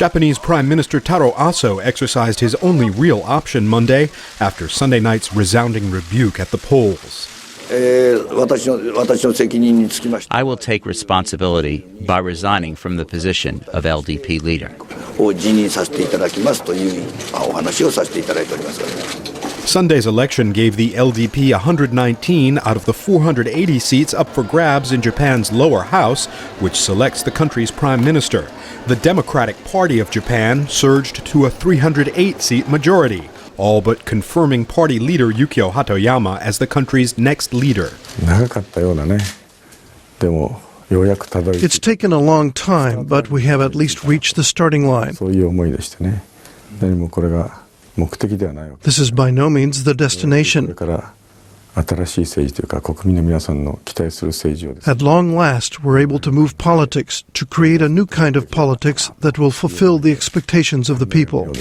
Japanese Prime Minister Taro Aso exercised his only real option Monday after Sunday night's resounding rebuke at the polls. I will take responsibility by resigning from the position of LDP leader. Sunday's election gave the LDP 119 out of the 480 seats up for grabs in Japan's lower house, which selects the country's prime minister. The Democratic Party of Japan surged to a 308-seat majority, all but confirming party leader Yukio Hatoyama as the country's next leader. It's taken a long time, but we have at least reached the starting line. This is by no means the destination. At long last, we're able to move politics to create a new kind of politics that will fulfill the expectations of the people.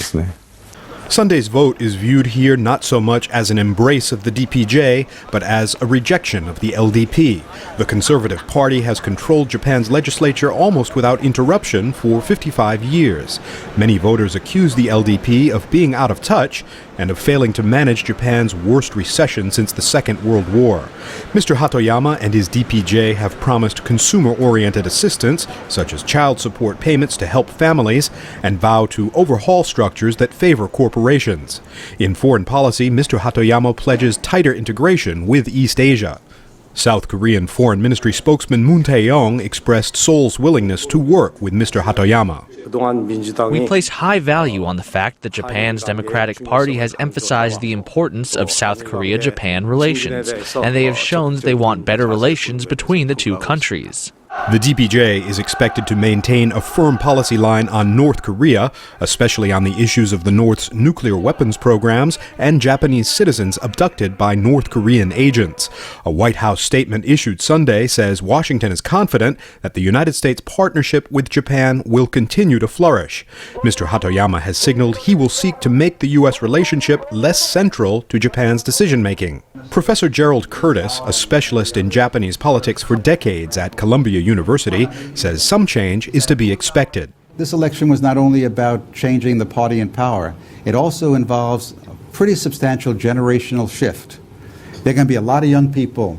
Sunday's vote is viewed here not so much as an embrace of the DPJ, but as a rejection of the LDP. The Conservative Party has controlled Japan's legislature almost without interruption for 55 years. Many voters accuse the LDP of being out of touch and of failing to manage Japan's worst recession since the Second World War. Mr. Hatoyama and his DPJ have promised consumer-oriented assistance, such as child support payments to help families, and vow to overhaul structures that favor corporations. In foreign policy, Mr. Hatoyama pledges tighter integration with East Asia. South Korean Foreign Ministry spokesman Moon Tae-yong expressed Seoul's willingness to work with Mr. Hatoyama. We place high value on the fact that Japan's Democratic Party has emphasized the importance of South Korea-Japan relations, and they have shown that they want better relations between the two countries. The DPJ is expected to maintain a firm policy line on North Korea, especially on the issues of the North's nuclear weapons programs and Japanese citizens abducted by North Korean agents. A White House statement issued Sunday says Washington is confident that the United States' partnership with Japan will continue to flourish. Mr. Hatoyama has signaled he will seek to make the U.S. relationship less central to Japan's decision-making. Professor Gerald Curtis, a specialist in Japanese politics for decades at Columbia University, says some change is to be expected. This election was not only about changing the party in power, it also involves a pretty substantial generational shift. There are going to be a lot of young people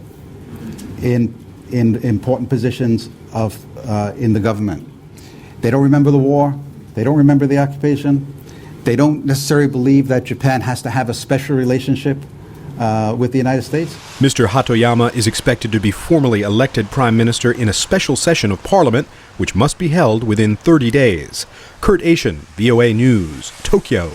in important positions in the government. They don't remember the war, they don't remember the occupation, they don't necessarily believe that Japan has to have a special relationship with the United States. Mr. Hatoyama is expected to be formally elected Prime Minister in a special session of Parliament, which must be held within 30 days. Kurt Achin, VOA News, Tokyo.